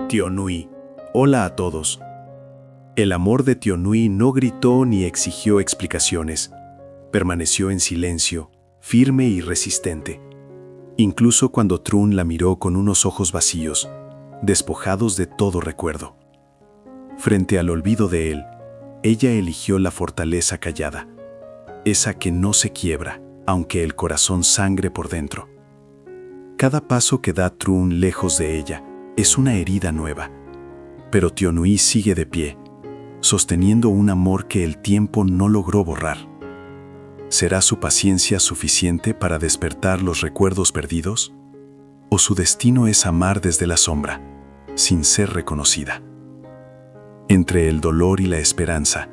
Tío Nui. Hola a todos. El amor de Tío Nui no gritó ni exigió explicaciones. Permaneció en silencio, firme y resistente. Incluso cuando Trun la miró con unos ojos vacíos, despojados de todo recuerdo. Frente al olvido de él, ella eligió la fortaleza callada, esa que no se quiebra, aunque el corazón sangre por dentro. Cada paso que da Trun lejos de ella es una herida nueva, pero Tío Nui sigue de pie, sosteniendo un amor que el tiempo no logró borrar. ¿Será su paciencia suficiente para despertar los recuerdos perdidos? ¿O su destino es amar desde la sombra, sin ser reconocida? Entre el dolor y la esperanza,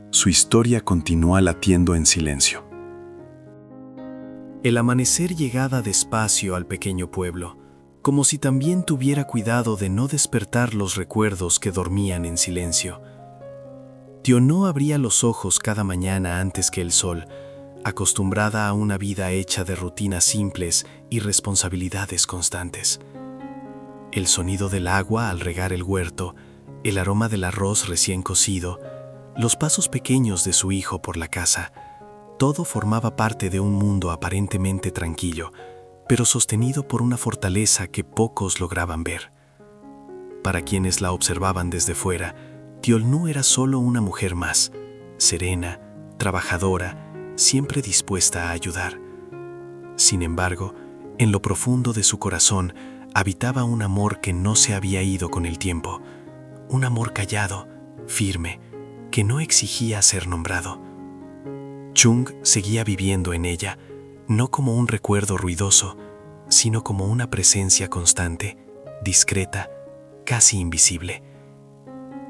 su historia continúa latiendo en silencio. El amanecer llegaba despacio al pequeño pueblo, como si también tuviera cuidado de no despertar los recuerdos que dormían en silencio. Tío No abría los ojos cada mañana antes que el sol, acostumbrada a una vida hecha de rutinas simples y responsabilidades constantes. El sonido del agua al regar el huerto, el aroma del arroz recién cocido, los pasos pequeños de su hijo por la casa, todo formaba parte de un mundo aparentemente tranquilo, pero sostenido por una fortaleza que pocos lograban ver. Para quienes la observaban desde fuera, Tiolnu era solo una mujer más, serena, trabajadora, siempre dispuesta a ayudar. Sin embargo, en lo profundo de su corazón habitaba un amor que no se había ido con el tiempo, un amor callado, firme, que no exigía ser nombrado. Chung seguía viviendo en ella, no como un recuerdo ruidoso, sino como una presencia constante, discreta, casi invisible.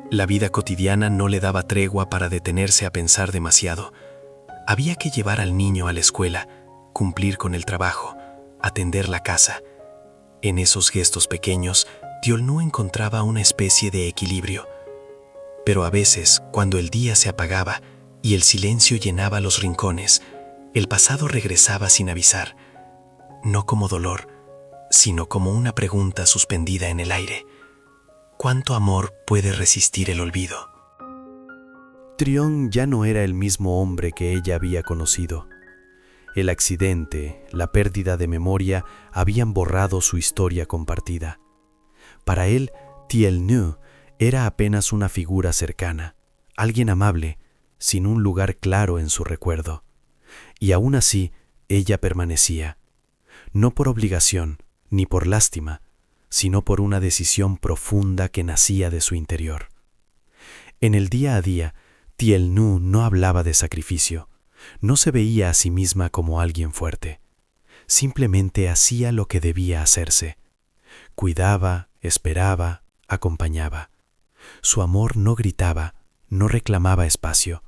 La vida cotidiana no le daba tregua para detenerse a pensar demasiado. Había que llevar al niño a la escuela, cumplir con el trabajo, atender la casa. En esos gestos pequeños, Tiolnu encontraba una especie de equilibrio. Pero a veces, cuando el día se apagaba y el silencio llenaba los rincones, el pasado regresaba sin avisar, no como dolor, sino como una pregunta suspendida en el aire. ¿Cuánto amor puede resistir el olvido? Trion ya no era el mismo hombre que ella había conocido. El accidente, la pérdida de memoria habían borrado su historia compartida. Para él, Tielnu era apenas una figura cercana, alguien amable, sin un lugar claro en su recuerdo. Y aún así, ella permanecía, no por obligación ni por lástima, sino por una decisión profunda que nacía de su interior. En el día a día, Tielnu no hablaba de sacrificio, no se veía a sí misma como alguien fuerte. Simplemente hacía lo que debía hacerse. Cuidaba, esperaba, acompañaba. Su amor no gritaba, no reclamaba espacio.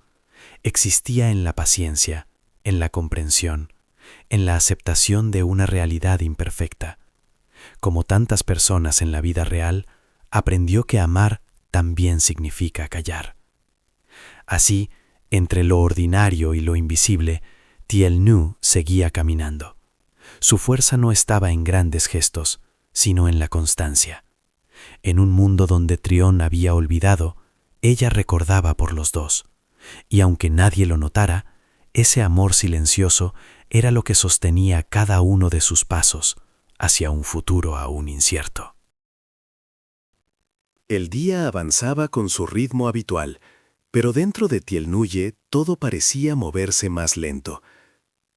Existía en la paciencia, en la comprensión, en la aceptación de una realidad imperfecta. Como tantas personas en la vida real, aprendió que amar también significa callar. Así, entre lo ordinario y lo invisible, Tielnu seguía caminando. Su fuerza no estaba en grandes gestos, sino en la constancia. En un mundo donde Trion había olvidado, ella recordaba por los dos. Y aunque nadie lo notara, ese amor silencioso era lo que sostenía cada uno de sus pasos hacia un futuro aún incierto. El día avanzaba con su ritmo habitual, pero dentro de Tielnuye todo parecía moverse más lento.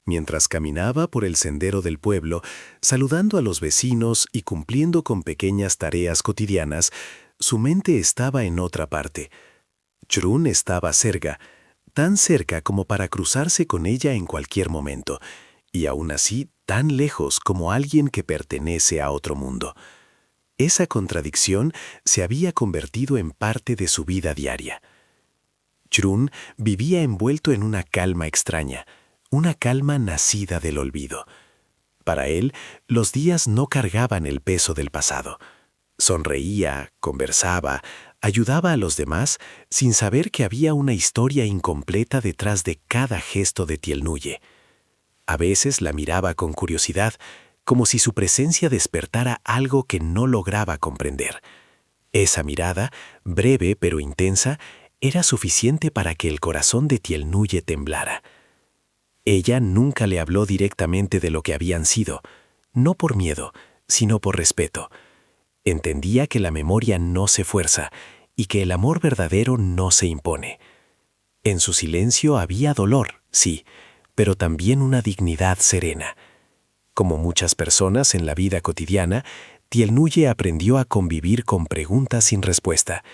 Mientras caminaba por el sendero del pueblo, saludando a los vecinos y cumpliendo con pequeñas tareas cotidianas, su mente estaba en otra parte. Trun estaba cerca, tan cerca como para cruzarse con ella en cualquier momento, y aún así tan lejos como alguien que pertenece a otro mundo. Esa contradicción se había convertido en parte de su vida diaria. Trun vivía envuelto en una calma extraña, una calma nacida del olvido. Para él, los días no cargaban el peso del pasado. Sonreía, conversaba, ayudaba a los demás sin saber que había una historia incompleta detrás de cada gesto de Tielnuye. A veces la miraba con curiosidad, como si su presencia despertara algo que no lograba comprender. Esa mirada, breve pero intensa, era suficiente para que el corazón de Tiel Nuye temblara. Ella nunca le habló directamente de lo que habían sido, no por miedo, sino por respeto. Entendía que la memoria no se fuerza y que el amor verdadero no se impone. En su silencio había dolor, sí, pero también una dignidad serena. Como muchas personas en la vida cotidiana, Tiel Nuye aprendió a convivir con preguntas sin respuesta,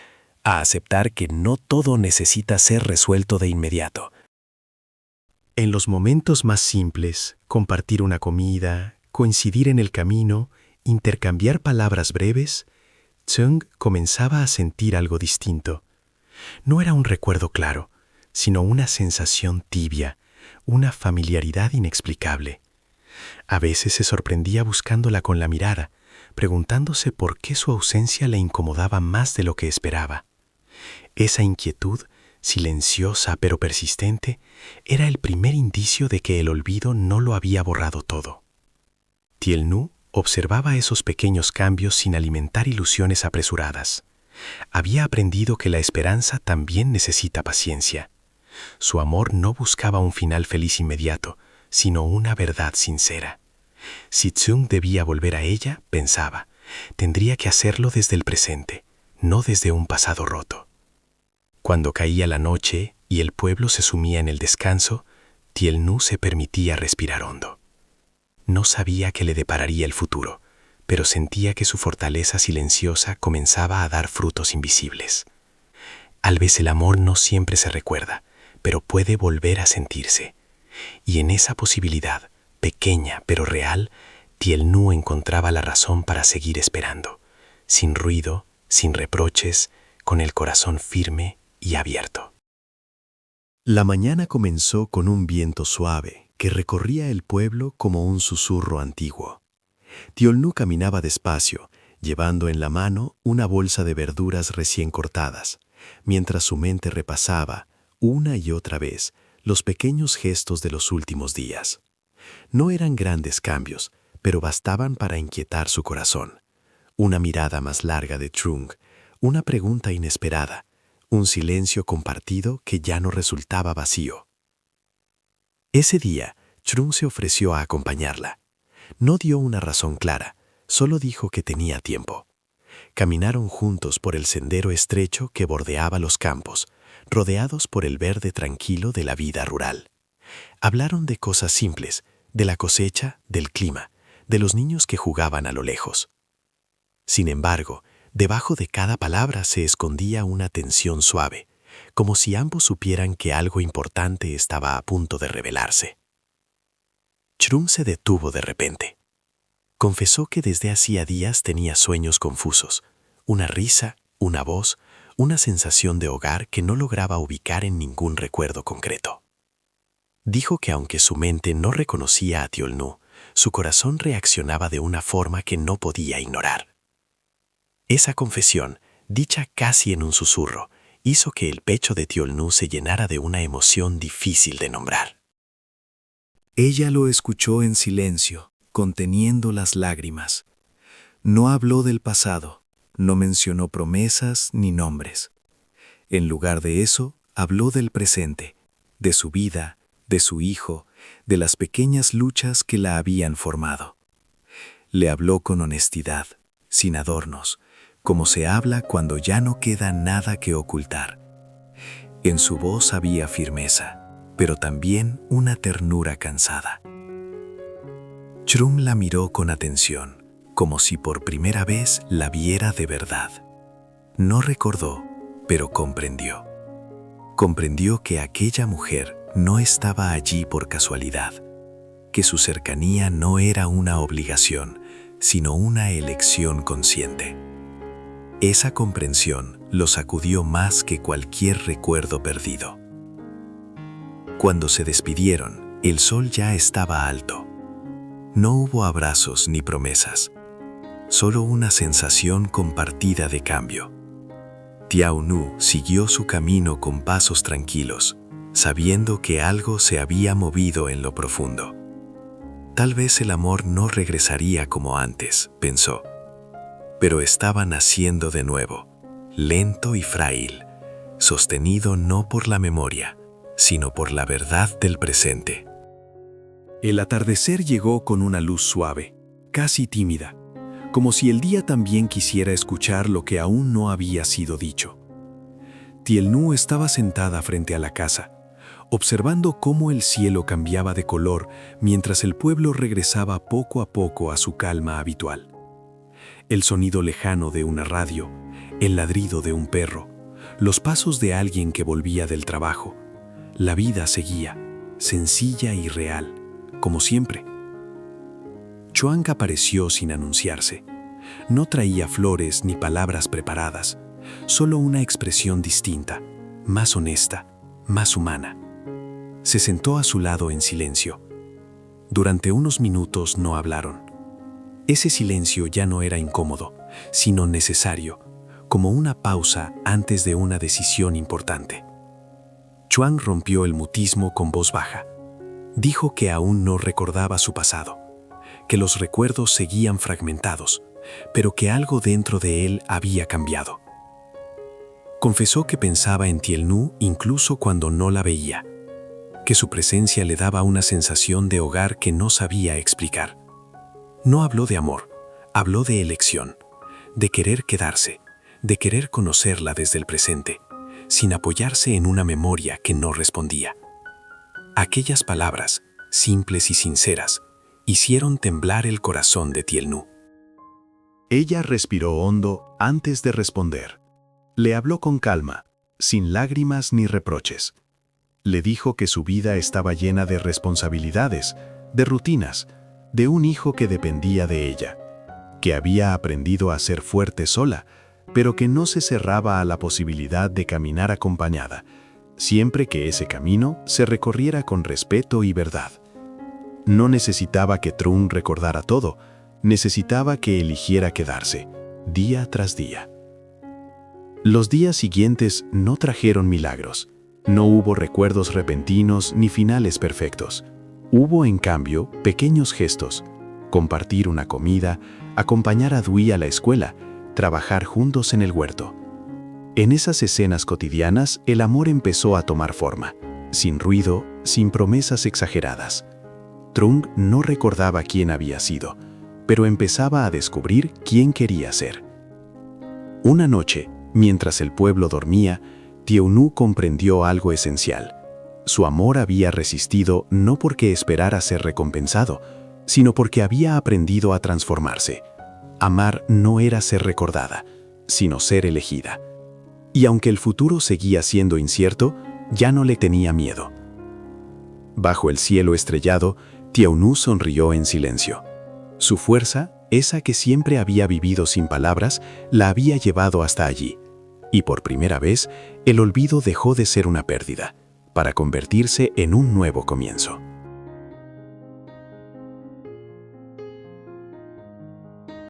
a aceptar que no todo necesita ser resuelto de inmediato. En los momentos más simples, compartir una comida, coincidir en el camino, intercambiar palabras breves, Chung comenzaba a sentir algo distinto. No era un recuerdo claro, sino una sensación tibia, una familiaridad inexplicable. A veces se sorprendía buscándola con la mirada, preguntándose por qué su ausencia le incomodaba más de lo que esperaba. Esa inquietud, silenciosa pero persistente, era el primer indicio de que el olvido no lo había borrado todo. Tiel Nu observaba esos pequeños cambios sin alimentar ilusiones apresuradas. Había aprendido que la esperanza también necesita paciencia. Su amor no buscaba un final feliz inmediato, sino una verdad sincera. Si Chung debía volver a ella, pensaba, tendría que hacerlo desde el presente, no desde un pasado roto. Cuando caía la noche y el pueblo se sumía en el descanso, Tiel Nu se permitía respirar hondo. No sabía qué le depararía el futuro, pero sentía que su fortaleza silenciosa comenzaba a dar frutos invisibles. Tal vez el amor no siempre se recuerda, pero puede volver a sentirse. Y en esa posibilidad, pequeña pero real, Tiel Nu encontraba la razón para seguir esperando, sin ruido, sin reproches, con el corazón firme y abierto. La mañana comenzó con un viento suave que recorría el pueblo como un susurro antiguo. Tiel Nu caminaba despacio, llevando en la mano una bolsa de verduras recién cortadas, mientras su mente repasaba, una y otra vez, los pequeños gestos de los últimos días. No eran grandes cambios, pero bastaban para inquietar su corazón. Una mirada más larga de Trung, una pregunta inesperada, un silencio compartido que ya no resultaba vacío. Ese día, Trung se ofreció a acompañarla. No dio una razón clara, solo dijo que tenía tiempo. Caminaron juntos por el sendero estrecho que bordeaba los campos, rodeados por el verde tranquilo de la vida rural. Hablaron de cosas simples, de la cosecha, del clima, de los niños que jugaban a lo lejos. Sin embargo, debajo de cada palabra se escondía una tensión suave, como si ambos supieran que algo importante estaba a punto de revelarse. Trung se detuvo de repente. Confesó que desde hacía días tenía sueños confusos, una risa, una voz, una sensación de hogar que no lograba ubicar en ningún recuerdo concreto. Dijo que aunque su mente no reconocía a Tiel Nu, su corazón reaccionaba de una forma que no podía ignorar. Esa confesión, dicha casi en un susurro, hizo que el pecho de Tiel Nu se llenara de una emoción difícil de nombrar. Ella lo escuchó en silencio, conteniendo las lágrimas. No habló del pasado, no mencionó promesas ni nombres. En lugar de eso, habló del presente, de su vida, de su hijo, de las pequeñas luchas que la habían formado. Le habló con honestidad, sin adornos, como se habla cuando ya no queda nada que ocultar. En su voz había firmeza, pero también una ternura cansada. Trung la miró con atención, como si por primera vez la viera de verdad. No recordó, pero comprendió. Comprendió que aquella mujer no estaba allí por casualidad, que su cercanía no era una obligación, sino una elección consciente. Esa comprensión lo sacudió más que cualquier recuerdo perdido. Cuando se despidieron, el sol ya estaba alto. No hubo abrazos ni promesas, solo una sensación compartida de cambio. Tiel Nu siguió su camino con pasos tranquilos, sabiendo que algo se había movido en lo profundo. Tal vez el amor no regresaría como antes, pensó, pero estaba naciendo de nuevo, lento y frágil, sostenido no por la memoria, sino por la verdad del presente. El atardecer llegó con una luz suave, casi tímida, como si el día también quisiera escuchar lo que aún no había sido dicho. Tielnú estaba sentada frente a la casa, observando cómo el cielo cambiaba de color mientras el pueblo regresaba poco a poco a su calma habitual. El sonido lejano de una radio, el ladrido de un perro, los pasos de alguien que volvía del trabajo. La vida seguía, sencilla y real, como siempre. Chuang apareció sin anunciarse. No traía flores ni palabras preparadas, solo una expresión distinta, más honesta, más humana. Se sentó a su lado en silencio. Durante unos minutos no hablaron. Ese silencio ya no era incómodo, sino necesario, como una pausa antes de una decisión importante. Chuang rompió el mutismo con voz baja. Dijo que aún no recordaba su pasado, que los recuerdos seguían fragmentados, pero que algo dentro de él había cambiado. Confesó que pensaba en Tielnú incluso cuando no la veía, que su presencia le daba una sensación de hogar que no sabía explicar. No habló de amor, habló de elección, de querer quedarse, de querer conocerla desde el presente, sin apoyarse en una memoria que no respondía. Aquellas palabras, simples y sinceras, hicieron temblar el corazón de Tielnú. Ella respiró hondo antes de responder. Le habló con calma, sin lágrimas ni reproches. Le dijo que su vida estaba llena de responsabilidades, de rutinas, de un hijo que dependía de ella, que había aprendido a ser fuerte sola, pero que no se cerraba a la posibilidad de caminar acompañada, siempre que ese camino se recorriera con respeto y verdad. No necesitaba que Trung recordara todo, necesitaba que eligiera quedarse, día tras día. Los días siguientes no trajeron milagros. No hubo recuerdos repentinos ni finales perfectos. Hubo, en cambio, pequeños gestos: compartir una comida, acompañar a Dui a la escuela, trabajar juntos en el huerto. En esas escenas cotidianas, el amor empezó a tomar forma, sin ruido, sin promesas exageradas. Trung no recordaba quién había sido, pero empezaba a descubrir quién quería ser. Una noche, mientras el pueblo dormía, Tielnú comprendió algo esencial. Su amor había resistido no porque esperara ser recompensado, sino porque había aprendido a transformarse. Amar no era ser recordada, sino ser elegida. Y aunque el futuro seguía siendo incierto, ya no le tenía miedo. Bajo el cielo estrellado, Tielnú sonrió en silencio. Su fuerza, esa que siempre había vivido sin palabras, la había llevado hasta allí. Y por primera vez, el olvido dejó de ser una pérdida, para convertirse en un nuevo comienzo.